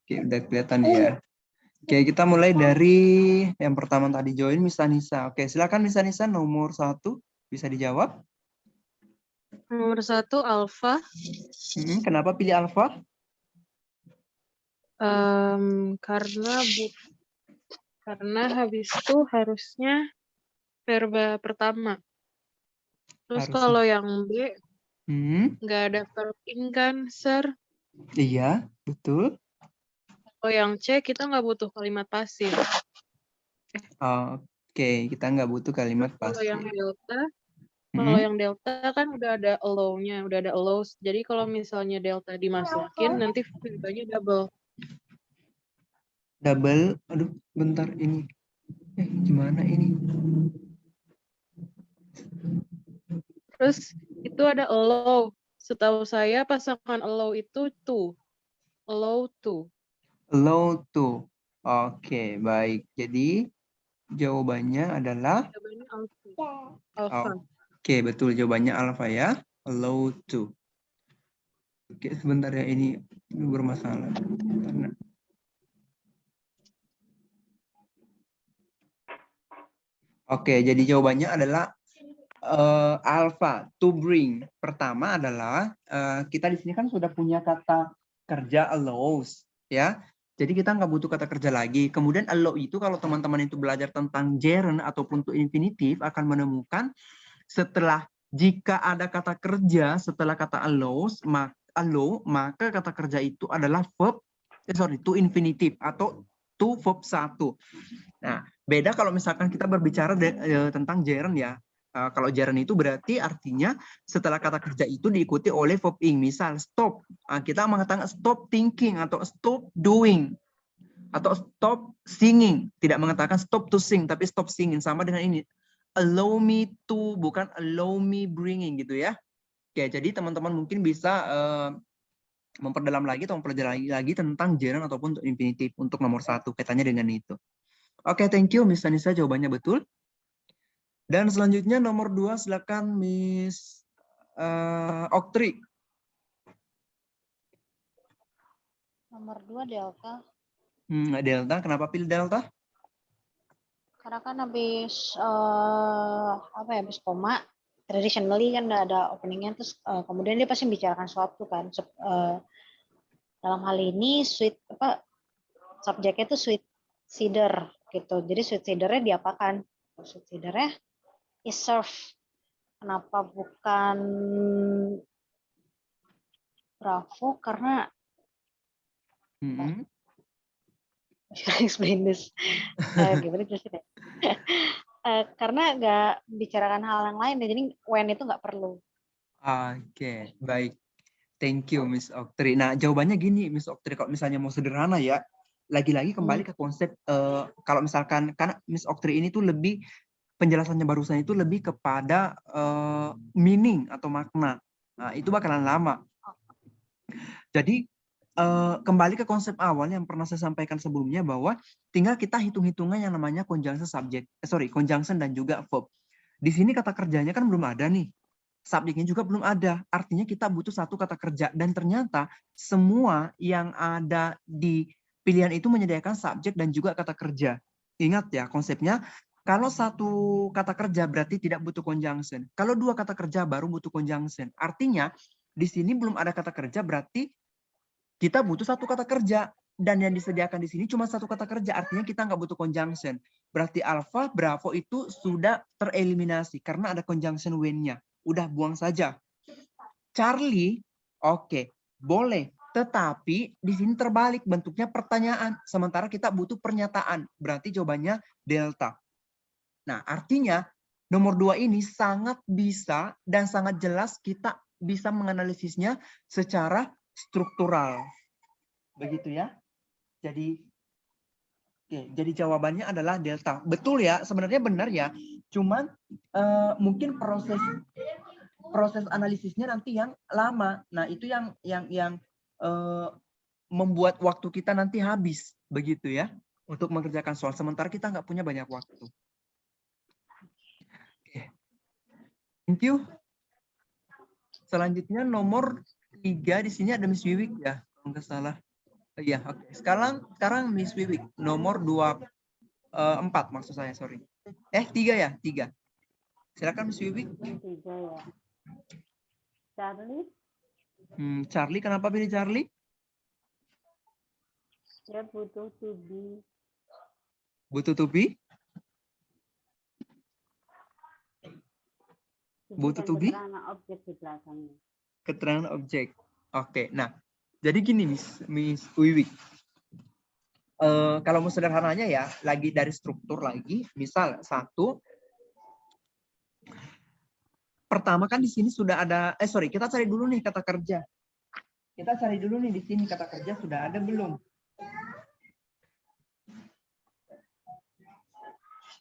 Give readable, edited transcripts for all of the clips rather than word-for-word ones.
Oke, udah kelihatan ya. Oke, kita mulai dari yang pertama tadi join Miss Anissa. Oke, silakan Miss Anissa nomor 1 bisa dijawab. Nomor 1 alfa. Kenapa pilih alfa? Karena habis itu harusnya verba pertama. Terus Harusnya. kalau yang B nggak ada verb in kan, Sir? Iya, betul. Kalau yang C kita nggak butuh kalimat pasif. Oke, kita nggak butuh kalimat Kalau pasif. yang delta, kalau yang delta kan udah ada allow-nya, udah ada allows. Jadi kalau misalnya delta dimasukin, nanti verbanya double. Double, aduh, bentar ini. Gimana ini? Terus itu ada allow. Setahu saya pasangan allow itu to. Allow to. Allow to. Oke, baik. Jadi jawabannya adalah Jawabannya alpha. Oke, betul jawabannya alpha ya. Allow to. Oke, sebentar ya ini bermasalah. Oke, jadi jawabannya adalah alpha, to bring. Pertama adalah kita di sini kan sudah punya kata kerja allows, ya. Jadi kita nggak butuh kata kerja lagi. Kemudian allow itu kalau teman-teman itu belajar tentang gerund ataupun to infinitive akan menemukan setelah jika ada kata kerja setelah kata allows, maka kata kerja itu adalah verb, to infinitive atau to verb 1. Nah, beda kalau misalkan kita berbicara tentang gerund ya. Kalau gerund itu berarti artinya setelah kata kerja itu diikuti oleh verb ing. Misal stop, kita mengatakan stop thinking atau stop doing atau stop singing. Tidak mengatakan stop to sing tapi stop singing, sama dengan ini. Allow me to, bukan allow me bringing gitu ya. Oke, jadi teman-teman mungkin bisa memperdalam lagi atau mempelajari lagi tentang gerund ataupun infinitive untuk nomor 1 kaitannya dengan itu. Oke, thank you Miss Anissa, jawabannya betul. Dan selanjutnya nomor 2, silakan Miss Oktri. Nomor 2 delta. Delta, kenapa pilih delta? Karena kan habis habis koma, traditionally kan udah ada openingnya, terus kemudian dia pasti bicarakan suatu kan. Dalam hal ini subjeknya itu sweet cider gitu. Jadi sweet cidernya diapakan? Sweet cidernya is serve. Kenapa bukan Bravo? Karena explain this. Gimana jelasin ya? Karena nggak bicarakan hal yang lain, jadi when itu nggak perlu. Oke, baik. Thank you Miss Oktri. Nah, jawabannya gini Miss Oktri, kalau misalnya mau sederhana ya, lagi-lagi kembali ke konsep, kalau misalkan, karena Miss Oktri ini tuh lebih, penjelasannya barusan itu lebih kepada meaning atau makna. Nah, itu bakalan lama. Jadi, kembali ke konsep awal yang pernah saya sampaikan sebelumnya bahwa tinggal kita hitung-hitungan yang namanya conjunction subject, conjunction dan juga verb. Di sini kata kerjanya kan belum ada nih. Subjeknya juga belum ada. Artinya kita butuh satu kata kerja dan ternyata semua yang ada di pilihan itu menyediakan subjek dan juga kata kerja. Ingat ya konsepnya, kalau satu kata kerja berarti tidak butuh conjunction. Kalau dua kata kerja baru butuh conjunction. Artinya di sini belum ada kata kerja berarti kita butuh satu kata kerja, dan yang disediakan di sini cuma satu kata kerja, artinya kita nggak butuh conjunction. Berarti alpha, bravo itu sudah tereliminasi karena ada conjunction when-nya. Udah buang saja. Charlie, oke, boleh. Tetapi di sini terbalik bentuknya pertanyaan, sementara kita butuh pernyataan. Berarti jawabannya delta. Nah, artinya nomor 2 ini sangat bisa dan sangat jelas kita bisa menganalisisnya secara struktural. Begitu ya. Jadi jadi jawabannya adalah delta. Betul ya, sebenarnya benar ya. Cuman mungkin proses analisisnya nanti yang lama. Nah, itu yang membuat waktu kita nanti habis, begitu ya, untuk mengerjakan soal. Sementara kita nggak punya banyak waktu. Thank you. Selanjutnya nomor 3 di sini ada Miss Wiwik ya, kalau nggak salah. Iya, oke. Sekarang Miss Wiwik nomor 4 maksud saya, sorry. 3 ya, 3. Silakan Miss Wiwik. 3 ya. Charlie, Charlie, kenapa pilih Charlie? dia butuh to be. Butuh to be? Butuh Dan to be? keterangan objek di belakangnya. Keterangan objek. Oke, nah. Jadi gini Miss Wiwik. Kalau mau sederhananya ya, lagi dari struktur lagi, misal 1. Pertama kan di sini sudah ada, kita cari dulu nih kata kerja. Kita cari dulu nih di sini kata kerja sudah ada belum?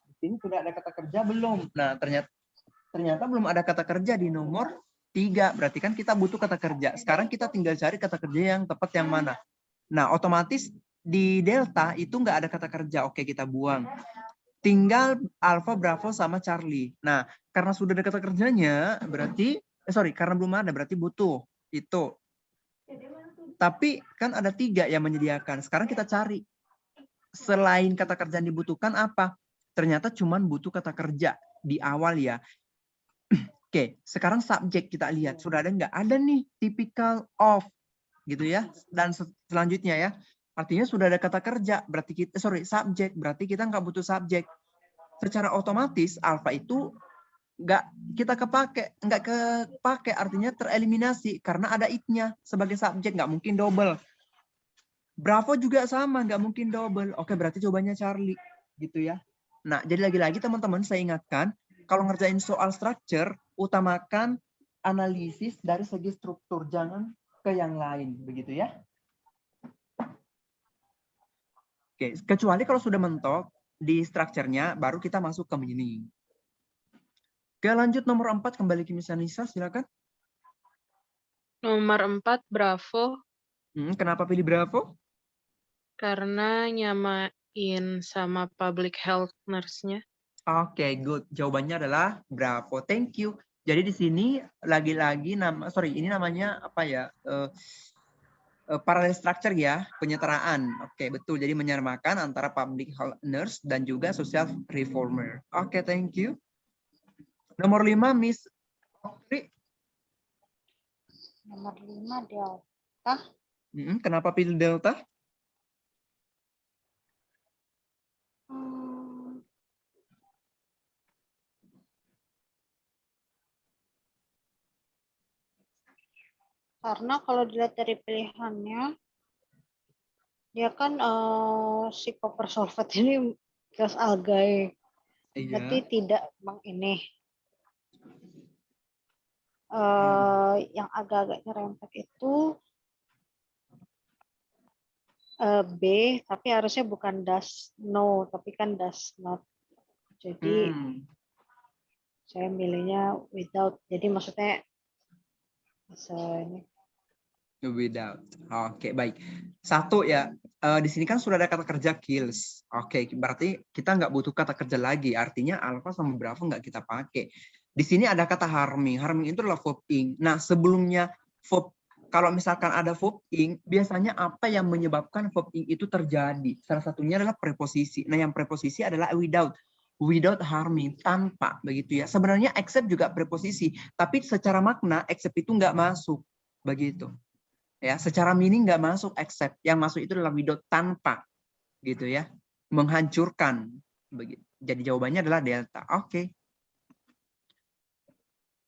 Di sini sudah ada kata kerja belum? Nah, ternyata belum ada kata kerja di nomor 3. Berarti kan kita butuh kata kerja. Sekarang kita tinggal cari kata kerja yang tepat yang mana. Nah, otomatis di delta itu nggak ada kata kerja. Oke, kita buang. Tinggal Alpha, Bravo, sama Charlie. Nah, karena sudah ada kata kerjanya, berarti, karena belum ada, berarti butuh itu. Tapi kan ada 3 yang menyediakan. Sekarang kita cari. Selain kata kerja yang dibutuhkan apa? Ternyata cuman butuh kata kerja di awal ya. Oke, sekarang subjek kita lihat. Sudah ada nggak? Ada nih, typical of. Gitu ya. Dan selanjutnya ya. Artinya sudah ada kata kerja, berarti kita subjek, berarti kita nggak butuh subjek. Secara otomatis alfa itu nggak kepake, artinya tereliminasi karena ada it-nya sebagai subjek, nggak mungkin double. Bravo juga sama, nggak mungkin double. Oke, berarti jawabannya Charlie, gitu ya. Nah, jadi lagi-lagi teman-teman saya ingatkan, kalau ngerjain soal structure, utamakan analisis dari segi struktur, jangan ke yang lain, begitu ya. Oke, kecuali kalau sudah mentok di strukturnya, baru kita masuk ke meaning. Oke, lanjut nomor 4, kembali ke Miss Anissa, silakan. Nomor 4, Bravo. Kenapa pilih Bravo? Karena nyamain sama public health nurse-nya. Oke, good. Jawabannya adalah Bravo. Thank you. Jadi di sini lagi-lagi ini namanya apa ya? Parallel structure ya, penyetaraan. Oke, betul. Jadi menyamakan antara public health nurse dan juga social reformer. Oke, thank you. Nomor 5, Miss Oktri. Nomor 5 delta. Kenapa pilih delta? Karena kalau dilihat dari pilihannya, dia kan si copper sulfate ini gas algae. Berarti tidak ini. Yang agak-agak nyerempet itu B, tapi harusnya bukan does no, tapi kan does not. Jadi saya milihnya without. Jadi maksudnya ini. Without. Oke, baik. 1 ya. Di sini kan sudah ada kata kerja kills. Oke, berarti kita nggak butuh kata kerja lagi. Artinya alpha sama bravo nggak kita pakai. Di sini ada kata harming. Harming itu adalah verb ing. Nah, sebelumnya verb, kalau misalkan ada verb ing, biasanya apa yang menyebabkan verb ing itu terjadi? Salah satunya adalah preposisi. Nah, yang preposisi adalah without. Without harming, tanpa, begitu ya. Sebenarnya except juga preposisi, tapi secara makna except itu nggak masuk, begitu. Ya, secara meaning nggak masuk except, yang masuk itu adalah without, tanpa, gitu ya, menghancurkan, begitu. Jadi jawabannya adalah delta. Oke.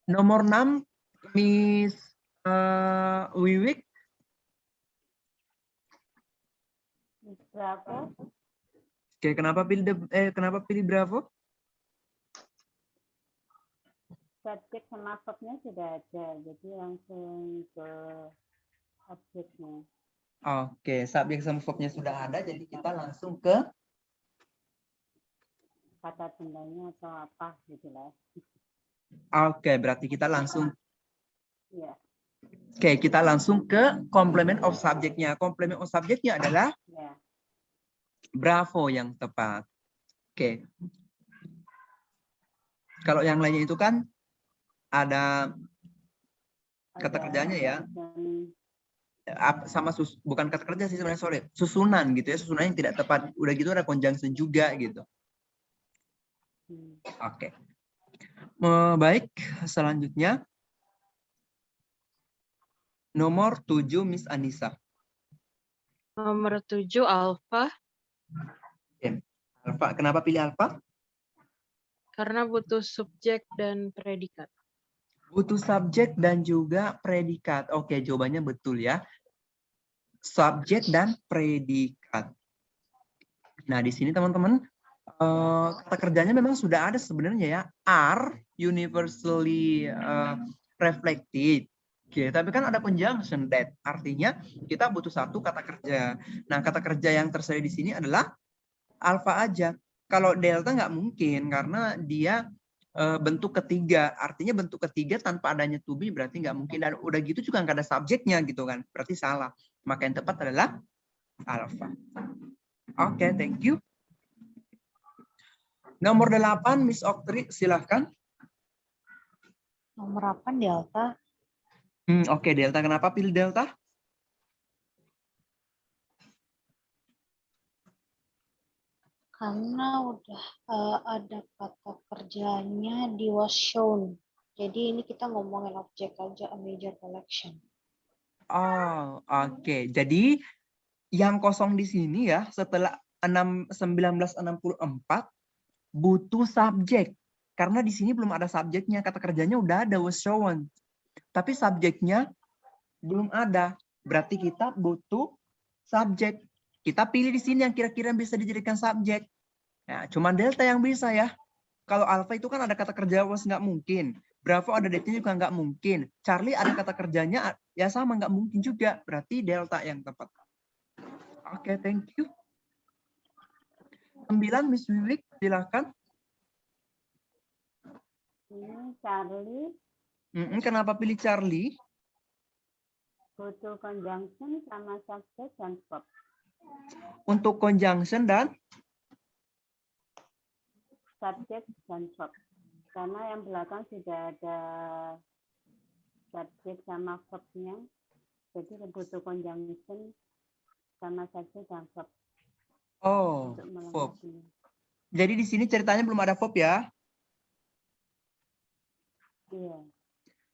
Nomor 6, Miss Wiwik. Bravo. Oke, kenapa pilih Bravo? Subjek sama verbnya sudah ada, jadi langsung ke objeknya. Oke, subjek sama verbnya sudah ada, jadi kita langsung ke kata bendanya atau apa gitu lah. Oke, berarti kita langsung. Iya. Oke, kita langsung ke complement of subjeknya. Complement of subjeknya adalah Bravo yang tepat. Oke. Kalau yang lainnya itu kan ada kata Ada kerjanya ya. dan Sama bukan kata kerja sih sebenarnya, sorry, susunan gitu ya, susunan yang tidak tepat. Udah gitu ada conjunction juga gitu. Oke. Baik, selanjutnya nomor 7 Miss Anissa. Nomor 7 alfa, Alfa, kenapa pilih alfa? karena butuh subjek dan predikat. Butuh subjek dan juga predikat. Oke, jawabannya betul ya. Subjek dan predikat. Nah, di sini teman-teman, kata kerjanya memang sudah ada sebenarnya ya. Are universally reflected. Oke, tapi kan ada conjunction that. Artinya kita butuh satu kata kerja. Nah, kata kerja yang tersedia di sini adalah alfa aja. Kalau delta nggak mungkin karena dia bentuk ketiga. Artinya bentuk ketiga tanpa adanya to be berarti nggak mungkin. Dan udah gitu juga nggak ada subjeknya gitu kan. Berarti salah. Maka yang tepat adalah alfa. Oke, thank you. Nomor 8, Miss Oktri, silahkan. Nomor 8 delta. Oke, delta. Kenapa pilih delta? Karena udah ada kata kerjanya di was shown. Jadi ini kita ngomongin objek aja, a major collection. Oh, oke. Jadi yang kosong di sini ya, setelah 1964 butuh subjek. Karena di sini belum ada subjeknya, kata kerjanya udah ada, was shown. Tapi subjeknya belum ada. Berarti kita butuh subjek. Kita pilih di sini yang kira-kira bisa dijadikan subjek. Nah, cuma delta yang bisa ya. Kalau alpha itu kan ada kata kerja was nggak mungkin. Bravo ada detiknya juga nggak mungkin. Charlie ada kata kerjanya ya sama nggak mungkin juga. Berarti delta yang tepat. Oke, thank you. 9 Miss Wiwik, silakan. ini Charlie Kenapa pilih Charlie? butuh conjunction sama subjek dan verb. Untuk conjunction dan Subjek dan verb. Karena yang belakang sudah ada subjek sama verbnya, jadi butuh conjunction sama subjek dan verb. oh, Untuk verb. melengkapinya. Jadi di sini ceritanya belum ada verb ya? Iya.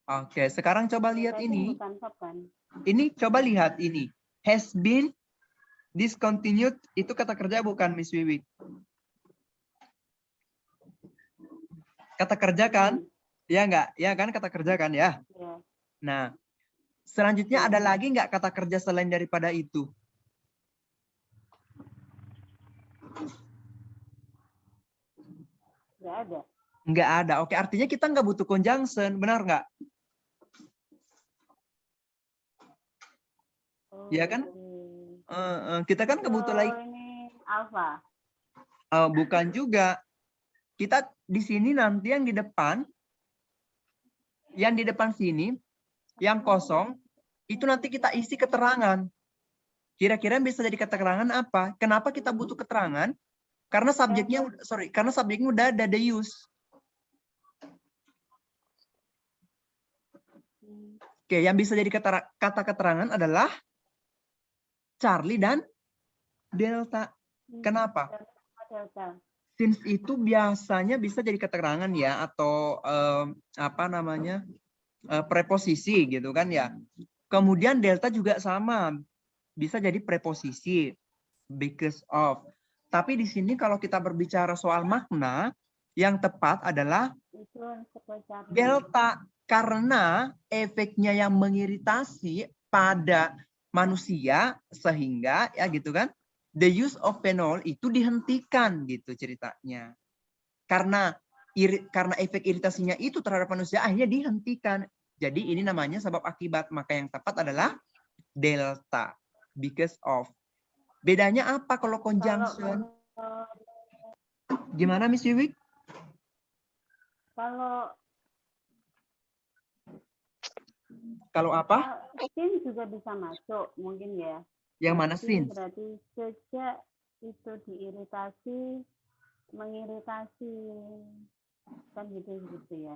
Oke, sekarang coba lihat Tadi ini. bukan verb kan? Ini coba lihat ini. Has been discontinued itu kata kerja bukan Miss Wiwik? Kata kerja kan? Ya enggak? Ya kan kata kerja kan ya? Iya. Nah, selanjutnya ada lagi nggak kata kerja selain daripada itu? Nggak ada. Nggak ada. Oke, artinya kita nggak butuh conjunction. Benar nggak? Iya kan? Kita kan nggak butuh lagi. Ini alpha. Bukan juga. Kita di sini nanti yang di depan sini, yang kosong, itu nanti kita isi keterangan. Kira-kira bisa jadi keterangan apa? Kenapa kita butuh keterangan? Karena subjeknya udah ada the use. Oke, yang bisa jadi kata keterangan adalah Charlie dan delta. Kenapa? Delta. Since itu biasanya bisa jadi keterangan ya, atau preposisi gitu kan ya. Kemudian delta juga sama, bisa jadi preposisi, because of. Tapi di sini kalau kita berbicara soal makna, yang tepat adalah delta, karena efeknya yang mengiritasi pada manusia sehingga ya gitu kan, the use of phenol itu dihentikan gitu ceritanya. Karena efek iritasinya itu terhadap manusia akhirnya dihentikan. Jadi ini namanya sebab akibat. Maka yang tepat adalah delta, because of. Bedanya apa kalau conjunction? Gimana Miss Wiwik? Kalau apa? Sin juga bisa masuk mungkin ya. Yang mana sin? Berarti sejak itu diiritasi, mengiritasi, kan gitu ya.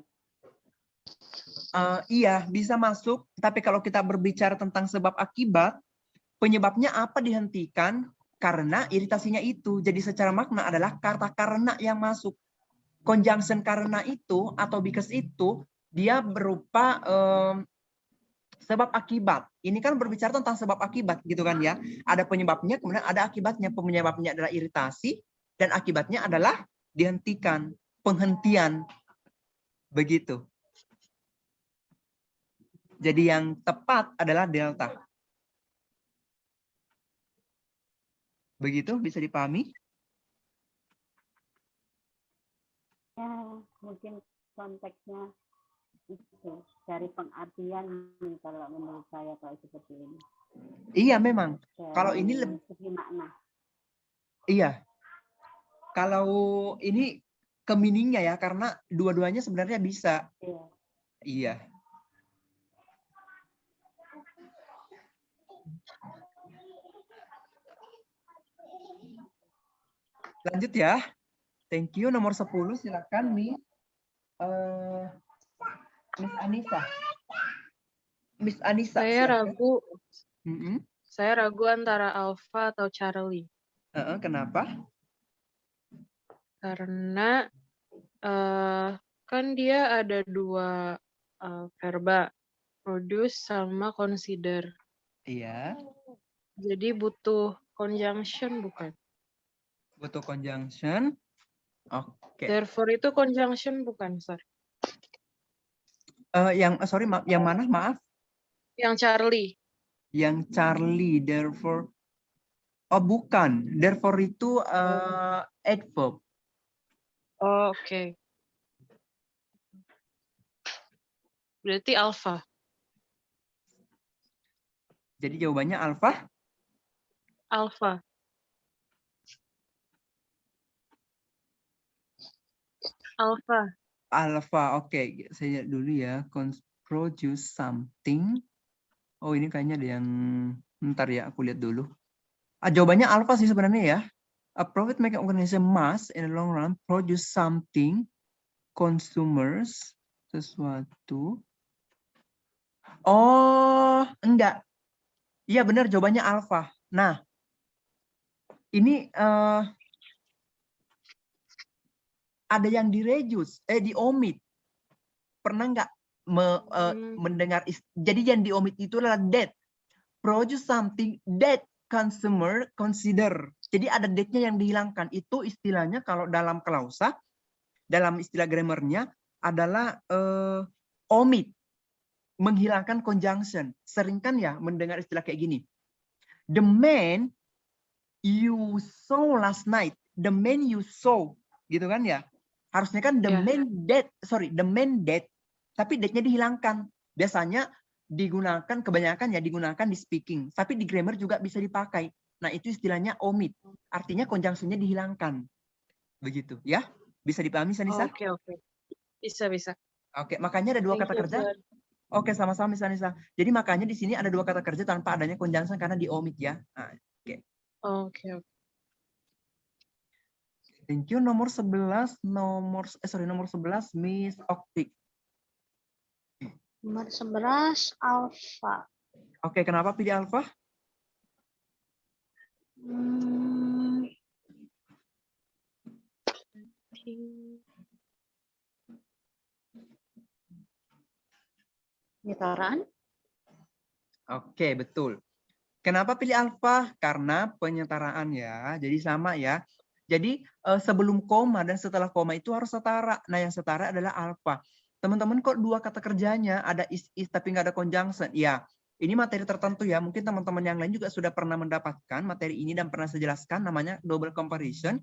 Iya, bisa masuk. Tapi kalau kita berbicara tentang sebab akibat, penyebabnya apa dihentikan? Karena iritasinya itu. Jadi secara makna adalah kata karena yang masuk. Conjunction karena itu atau because itu, dia berupa sebab akibat. Ini kan berbicara tentang sebab akibat gitu kan ya. Ada penyebabnya, kemudian ada akibatnya. Penyebabnya adalah iritasi, dan akibatnya adalah dihentikan, penghentian. Begitu. Jadi yang tepat adalah delta. Begitu, bisa dipahami? Ya, mungkin konteksnya itu dari pengertian nih, kalau menurut saya kalau seperti ini. Iya, memang. Kalau ini Dari lebih, segi makna. iya. Kalau ini ke meaningnya ya, karena dua-duanya sebenarnya bisa. Iya. Iya. Lanjut ya. Thank you. Nomor 10 silakan Miss Miss Anissa. Miss Anissa. Saya silakan. ragu, Mm-mm. saya ragu antara Alpha atau Charlie. Kenapa? Karena kan dia ada dua verba, produce sama consider. Iya. Jadi butuh conjunction bukan? Butuh conjunction. Oke. Therefore itu conjunction bukan, sorry. Sorry, yang mana? Maaf. Yang Charlie. Yang Charlie. Therefore. Oh, bukan. Therefore itu adverb. Oh, oke. Berarti Alpha. Jadi jawabannya alpha. Alpha. Alpha. Alpha. Oke. Saya lihat dulu ya. Produce something. Oh, ini kayaknya ada yang ntar ya, aku lihat dulu. Jawabannya alpha sih sebenarnya ya. A profit making organization must in the long run produce something, consumers, sesuatu. Oh, enggak. Iya benar, jawabannya alpha. Nah, ini ada yang diomit. Pernah nggak mendengar? Jadi yang diomit itu adalah that. Produce something that consumer consider. Jadi ada that-nya yang dihilangkan. Itu istilahnya kalau dalam klausa, dalam istilah grammarnya adalah omit. Menghilangkan conjunction. Sering kan ya mendengar istilah kayak gini. The man you saw last night. The man you saw. Gitu kan ya. Harusnya kan the man that. Tapi that-nya dihilangkan. Biasanya digunakan, kebanyakan ya digunakan di speaking. Tapi di grammar juga bisa dipakai. Nah itu istilahnya omit. Artinya conjunction-nya dihilangkan. Begitu ya. Bisa dipahami Sanisa? Oke. Bisa. Oke, makanya ada dua kata kerja. Oke, sama-sama Miss Anissa. Jadi makanya di sini ada dua kata kerja tanpa adanya conjunction karena diomit ya. Nah, Oke. Thank you. Nomor 11, nomor 11 Miss Okti. Nomor 11 alfa. Oke, kenapa pilih alfa? Penyetaraan. Oke, betul. Kenapa pilih alfa? Karena penyetaraan ya. Jadi sama ya. Jadi sebelum koma dan setelah koma itu harus setara. Nah, yang setara adalah alfa. Teman-teman kok dua kata kerjanya ada is tapi nggak ada conjunction? Ya, ini materi tertentu ya. Mungkin teman-teman yang lain juga sudah pernah mendapatkan materi ini dan pernah saya jelaskan, namanya double comparison.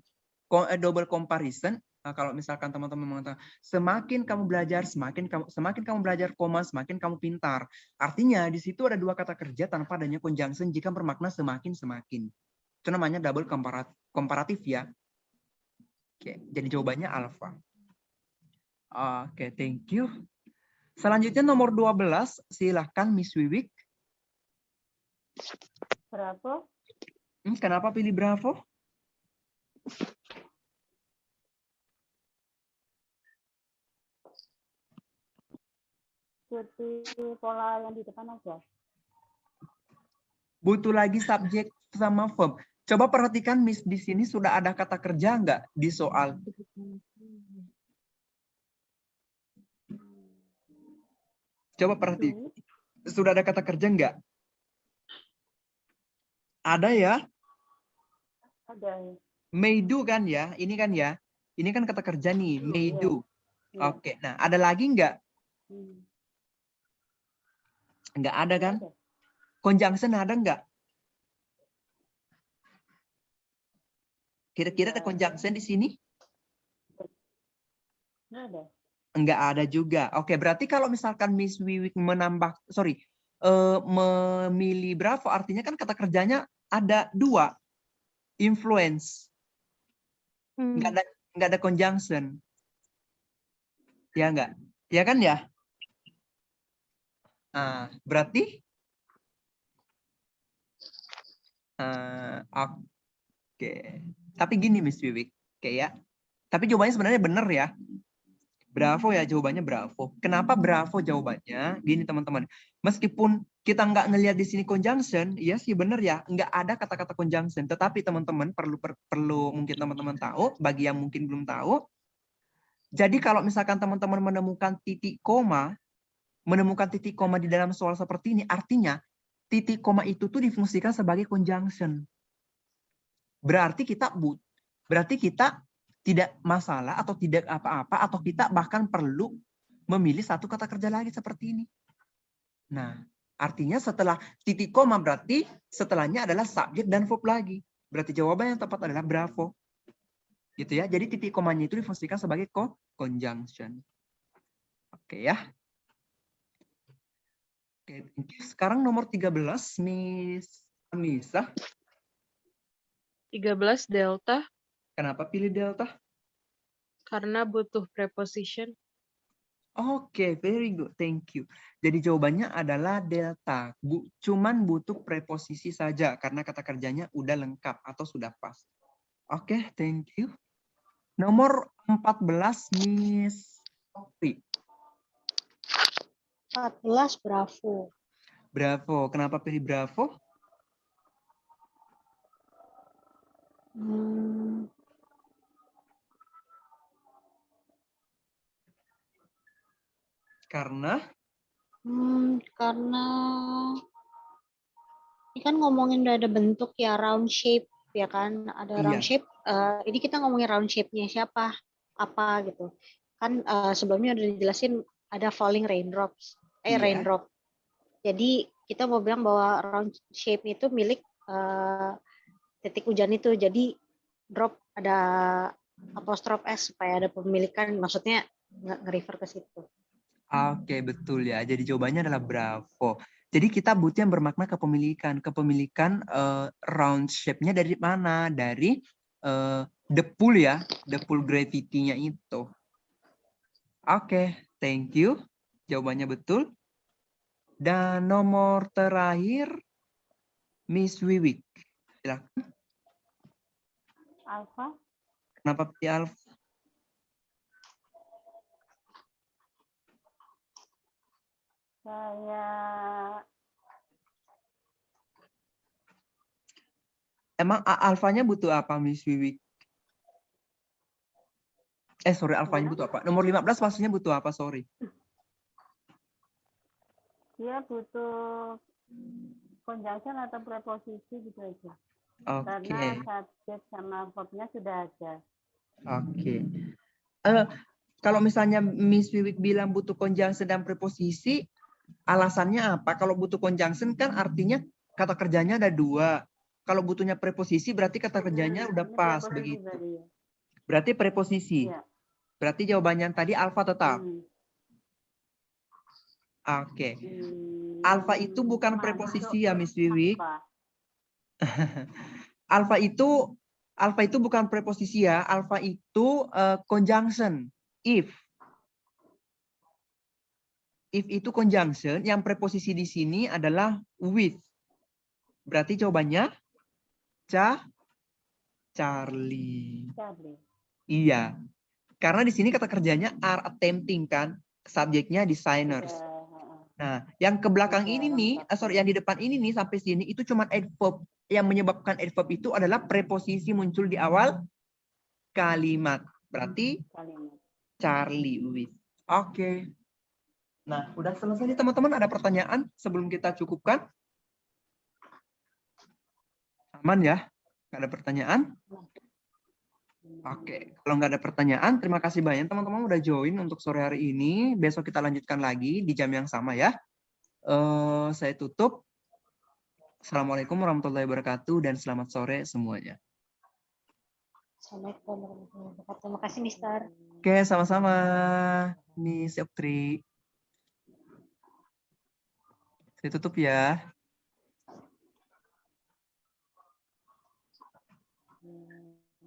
Double comparison. Nah, kalau misalkan teman-teman mengatakan semakin kamu belajar, semakin kamu belajar koma, semakin kamu pintar. Artinya di situ ada dua kata kerja tanpa adanya conjunction jika bermakna semakin. Itu namanya double komparatif ya. Oke, jadi jawabannya alpha. Oke, thank you. Selanjutnya nomor 12, silahkan Miss Wiwik. Bravo. Kenapa pilih Bravo? mengikuti pola yang di depan aja. Butuh lagi subjek sama verb. Coba perhatikan Miss di sini sudah ada kata kerja nggak di soal? Coba perhatikan. Sudah ada kata kerja nggak? Ada ya? Ada. May do kan ya? Ini kan ya? Ini kan kata kerja nih, may Iya. do. Iya. Oke, nah ada lagi nggak? Hmm. Nggak ada kan? Ada. Conjunction ada nggak? Kira-kira ada Nggak ada. conjunction di sini? Nggak ada. Nggak ada juga. Oke, berarti kalau misalkan Miss Wiwik memilih Bravo, artinya kan kata kerjanya ada 2. Influence. Nggak ada conjunction. Ya nggak? Ya kan ya? Berarti oke. Tapi gini Miss Wiwik, oke ya. Tapi jawabannya sebenarnya benar ya. Bravo ya, jawabannya bravo. Kenapa bravo jawabannya? Gini teman-teman. Meskipun kita nggak ngelihat di sini conjunction, iya sih benar ya, nggak ada kata-kata conjunction. Tetapi teman-teman perlu mungkin teman-teman tahu, bagi yang mungkin belum tahu. Jadi kalau misalkan teman-teman menemukan titik koma di dalam soal seperti ini, artinya titik koma itu tuh difungsikan sebagai conjunction. Berarti kita tidak masalah atau tidak apa-apa, atau kita bahkan perlu memilih satu kata kerja lagi seperti ini. Nah, artinya setelah titik koma berarti setelahnya adalah subjek dan verb lagi. Berarti jawaban yang tepat adalah bravo. Gitu ya. Jadi titik komanya itu difungsikan sebagai conjunction. Oke ya. Oke, thank you. Sekarang nomor 13, Miss Anissa. 13 delta Kenapa pilih delta? karena butuh preposition. Oke, very good. Thank you. Jadi jawabannya adalah delta. Cuman butuh preposisi saja karena kata kerjanya udah lengkap atau sudah pas. Oke, thank you. Nomor 14, Miss Sophie. 14 Bravo. Bravo. Kenapa pilih Bravo? Karena Karena ini kan ngomongin udah ada bentuk ya, round shape ya kan, ada round Iya. shape. Ini kita ngomongin round shape-nya siapa, apa gitu. Kan sebelumnya udah dijelasin ada falling raindrops, Iya. raindrop. Jadi kita mau bilang bahwa round shape itu milik titik hujan itu. Jadi drop ada apostrof S supaya ada pemilikan, maksudnya nge-refer ke situ. Oke, betul ya. Jadi jawabannya adalah bravo. Jadi kita butuh yang bermakna kepemilikan. Kepemilikan round shape-nya dari mana? Dari the pool ya. The pool gravity-nya itu. Oke, thank you. Jawabannya betul. Dan nomor terakhir, Miss Wiwik. Silakan. Alfa. Kenapa pilih alfa? Saya Emang alfanya butuh apa, Miss Wiwik? Sorry, alfanya butuh apa? Nomor 15 maksudnya butuh apa? Sorry. dia butuh conjunction atau preposisi gitu aja. Oke. Karena subjek sama verbnya sudah ada. Oke. Kalau misalnya Miss Wiwik bilang butuh conjunction dan preposisi, alasannya apa? Kalau butuh conjunction kan artinya kata kerjanya ada 2. Kalau butuhnya preposisi berarti kata kerjanya udah Ini pas preposisi begitu. tadi ya. Berarti preposisi. Iya. Berarti jawabannya tadi alfa tetap. Oke. Alfa itu bukan preposisi ya, Miss Wiwik. Alfa itu bukan preposisi ya. Alfa itu conjunction. If itu conjunction, yang preposisi di sini adalah with. Berarti jawabannya Charlie. Iya. Karena di sini kata kerjanya are attempting kan. Subjeknya designers. Nah, yang ke belakang Oke, ini nih, lengkap. sorry, yang di depan ini nih sampai sini itu cuma adverb. Yang menyebabkan adverb itu adalah preposisi muncul di awal kalimat. Berarti Kalimat. Charlie with. Oke. Nah, udah selesai nih teman-teman. Ada pertanyaan sebelum kita cukupkan? Aman ya? Nggak ada pertanyaan? Oke, kalau nggak ada pertanyaan, terima kasih banyak teman-teman udah join untuk sore hari ini. Besok kita lanjutkan lagi di jam yang sama ya. Saya tutup. Assalamualaikum warahmatullahi wabarakatuh dan selamat sore semuanya. Assalamualaikum warahmatullahi wabarakatuh. Terima kasih, Mister. Oke, sama-sama. Miss Oktri. Saya tutup ya.